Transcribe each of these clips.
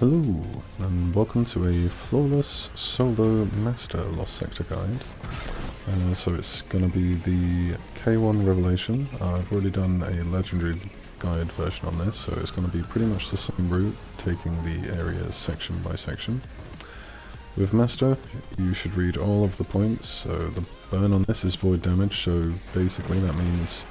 Hello, and welcome to a flawless solo master Lost Sector guide. So it's going to be the K1 Revelation. I've already done a legendary guide version on this, so it's going to be pretty much the same route, taking the areas section by section. With Master, you should read all of the points, so the burn on this is void damage, so basically that means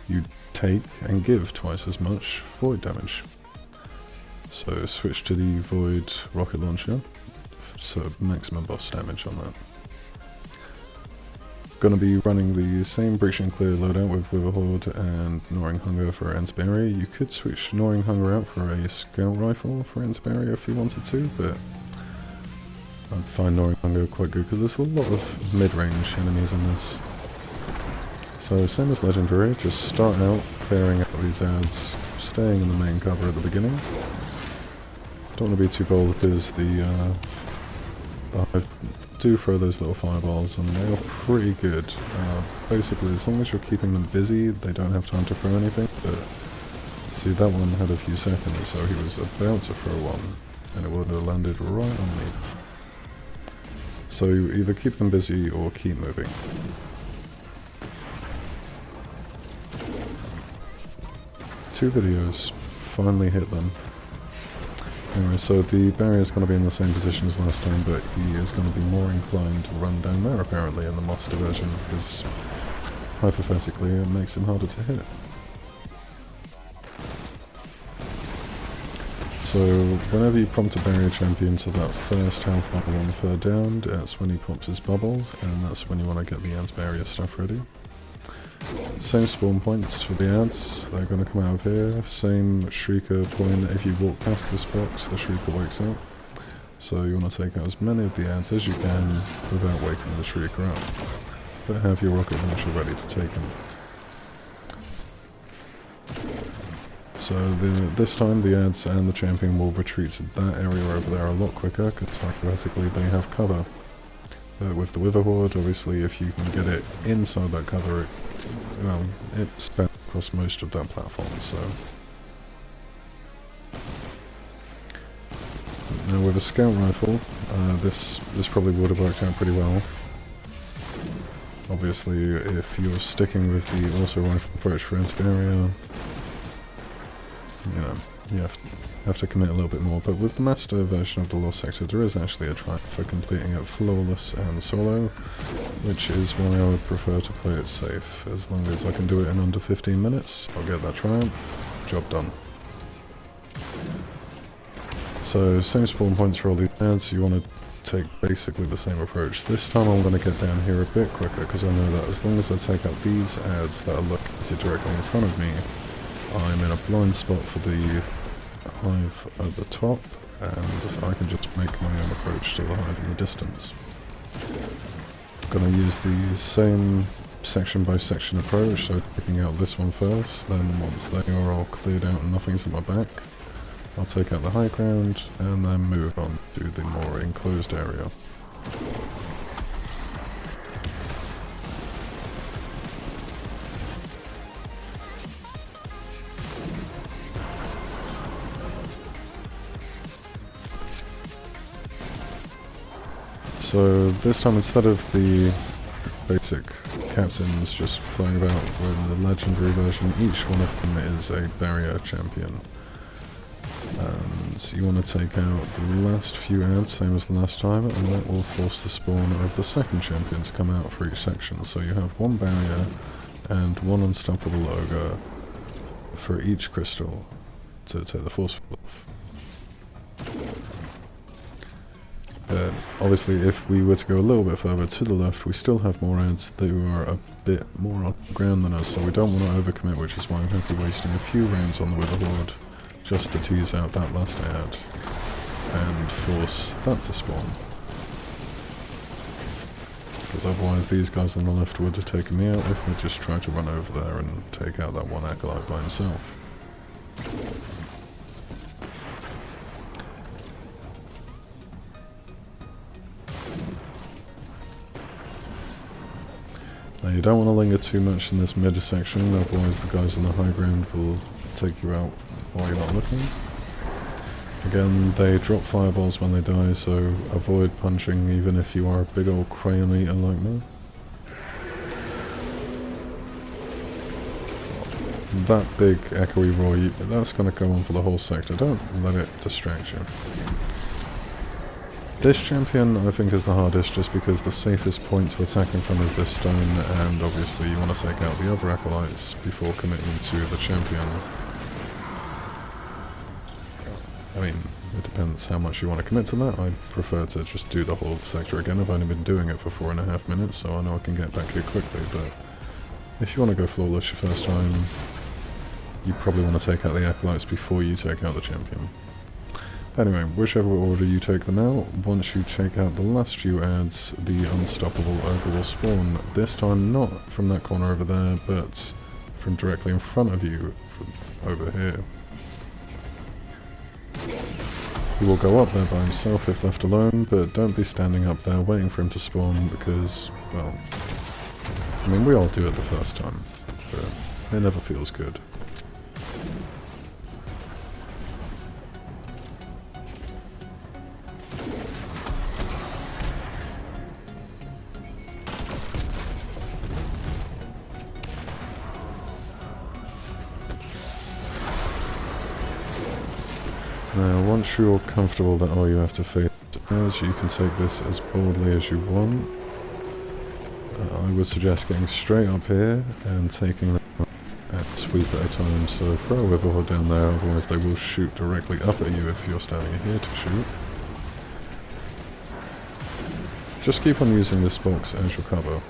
you take and give twice as much void damage. So switch to the Void rocket launcher, so maximum boss damage on that. Gonna be running the same Breach and Clear loadout with Witherhoard and Gnawing Hunger for Ants Barrier. You could switch Gnawing Hunger out for a Scout Rifle for Ants Barrier if you wanted to, but I find Gnawing Hunger quite good because there's a lot of mid-range enemies in this. So same as Legendary, just start out clearing out these ads, staying in the main cover at the beginning. Don't want to be too bold because I do throw those little fireballs and they are pretty good. Basically, as long as you're keeping them busy, they don't have time to throw anything. But see, that one had a few seconds, so he was about to throw one, and it would have landed right on me. So you either keep them busy or keep moving. Two videos, finally hit them. Anyway, so the barrier is going to be in the same position as last time, but he is going to be more inclined to run down there apparently in the Moss diversion, because hypothetically it makes him harder to hit. So whenever you prompt a barrier champion to that first health bar 1/3 down, that's when he pops his bubble, and that's when you want to get the ants barrier stuff ready. Same spawn points for the ads, they're going to come out of here. Same Shrieker point, if you walk past this box, the Shrieker wakes up. So you want to take out as many of the ads as you can without waking the Shrieker up. But have your rocket launcher ready to take him. So this time the ads and the champion will retreat to that area over there a lot quicker, because hypothetically they have cover. But with the Witherhoard, obviously if you can get it inside that cover, it spans across most of that platform, so. Now with a Scout Rifle, this probably would have worked out pretty well. Obviously if you're sticking with the auto rifle approach for anti-barrier, you have to commit a little bit more, but with the master version of the Lost Sector there is actually a triumph for completing it flawless and solo, which is why I would prefer to play it safe. As long as I can do it in under 15 minutes, I'll get that triumph, job done. So same spawn points for all these ads, you want to take basically the same approach. This time I'm going to get down here a bit quicker, because I know that as long as I take out these ads that are located directly in front of me, I'm in a blind spot for the hive at the top, and I can just make my own approach to the hive in the distance. I'm going to use the same section by section approach, so taking out this one first, then once they are all cleared out and nothing's at my back, I'll take out the high ground and then move on to the more enclosed area. So this time, instead of the basic captains just flying about with the legendary version, each one of them is a barrier champion. And you want to take out the last few ads, same as the last time, and that will force the spawn of the second champion to come out for each section. So you have one barrier and one unstoppable ogre for each crystal to take the force off. But obviously if we were to go a little bit further to the left, we still have more ads that are a bit more on the ground than us, so we don't want to overcommit, which is why I'm going to be wasting a few rounds on the Witherhoard just to tease out that last ad and force that to spawn. Because otherwise these guys on the left would have taken me out if I just tried to run over there and take out that one acolyte by himself. Now you don't want to linger too much in this mid section, otherwise the guys on the high ground will take you out while you're not looking. Again, they drop fireballs when they die, so avoid punching even if you are a big old crayon eater like me. That big echoey roar, that's going to go on for the whole sector. Don't let it distract you. This champion, I think, is the hardest just because the safest point to attack him from is this stone, and obviously you want to take out the other acolytes before committing to the champion. I mean, it depends how much you want to commit to that. I prefer to just do the whole sector again. I've only been doing it for 4.5 minutes, so I know I can get back here quickly, but if you want to go flawless your first time, you probably want to take out the acolytes before you take out the champion. Anyway, whichever order you take them out, once you take out the last few ads, the unstoppable ogre will spawn. This time not from that corner over there, but from directly in front of you, from over here. He will go up there by himself if left alone, but don't be standing up there waiting for him to spawn because, well, I mean, we all do it the first time, but it never feels good. Now, once you're comfortable that all you have to face is, you can take this as boldly as you want. I would suggest getting straight up here and taking them a sweep at a time. So throw a Witherhood down there, otherwise they will shoot directly up at you if you're standing here to shoot. Just keep on using this box as your cover.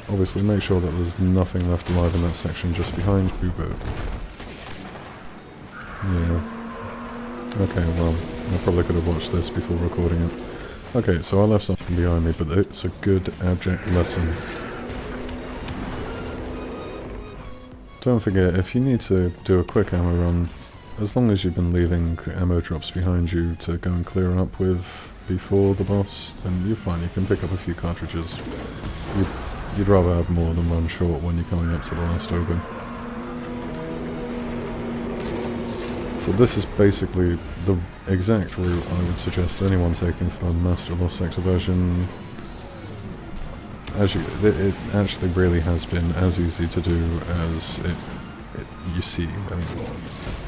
Obviously make sure that there's nothing left alive in that section just behind you, but yeah. Okay, well, I probably could have watched this before recording it. Okay, so I left something behind me, but it's a good abject lesson. Don't forget, if you need to do a quick ammo run, as long as you've been leaving ammo drops behind you to go and clear up with before the boss, then you're fine, you can pick up a few cartridges. You'd rather have more than one short when you're coming up to the last ogre. So this is basically the exact route I would suggest anyone taking for the Master Lost Sector version. It actually really has been as easy to do as you see. I mean,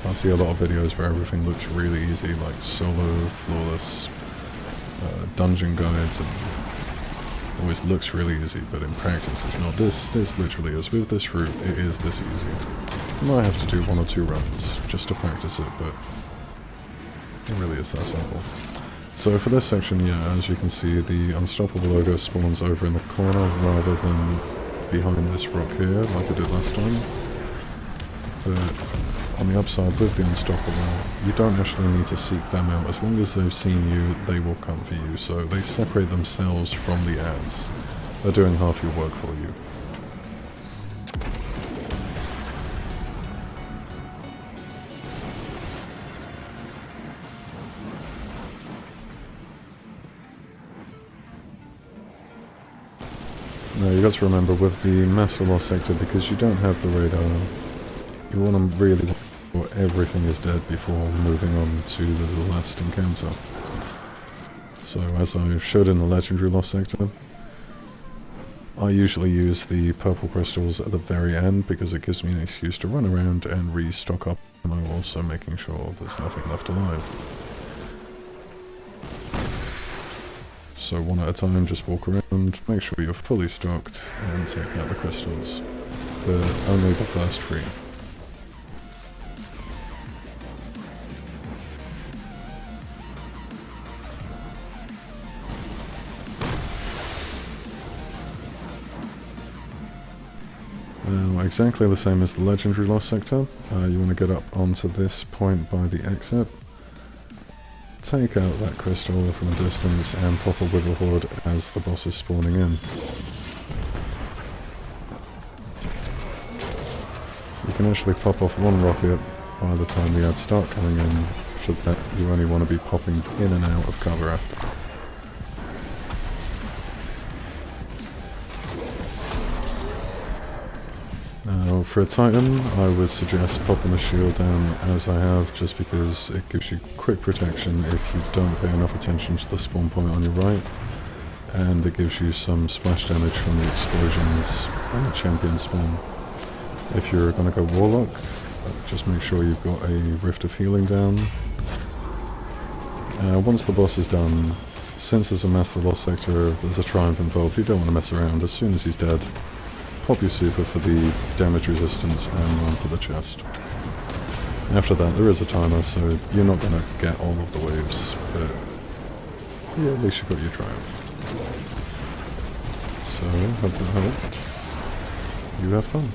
I see a lot of videos where everything looks really easy, like solo, flawless, dungeon guides, and always looks really easy, but in practice it's not. This literally is. With this route, it is this easy. You might have to do 1 or 2 runs just to practice it, but it really is that simple. So for this section, yeah, as you can see, the Unstoppable Ogre spawns over in the corner rather than behind this rock here, like I did last time. But on the upside, with the Unstoppable, you don't actually need to seek them out. As long as they've seen you, they will come for you. So they separate themselves from the ads. They're doing half your work for you. Now you got to remember with the Master Lost Sector, because you don't have the radar, you want to really make sure everything is dead before moving on to the last encounter. So as I showed in the Legendary Lost Sector, I usually use the purple crystals at the very end because it gives me an excuse to run around and restock up, and I'm also making sure there's nothing left alive. So one at a time, just walk around, make sure you're fully stocked, and take out the crystals. But only the first 3. Now, exactly the same as the Legendary Lost Sector, you want to get up onto this point by the exit. Take out that crystal from a distance and pop a Witherhood as the boss is spawning in. You can actually pop off 1 rocket by the time the ads start coming in, so that you only want to be popping in and out of cover after. Now, Now for a Titan, I would suggest popping a shield down as I have, just because it gives you quick protection if you don't pay enough attention to the spawn point on your right, and it gives you some splash damage from the explosions and the champion spawn. If you're going to go Warlock, just make sure you've got a Rift of Healing down. Once the boss is done, since there's a Master Lost Sector, there's a Triumph involved, you don't want to mess around. As soon as he's dead, pop your super for the damage resistance and run for the chest. After that, there is a timer, so you're not going to get all of the waves, but yeah, at least you got your Triumph. So, hope that helped. You have fun.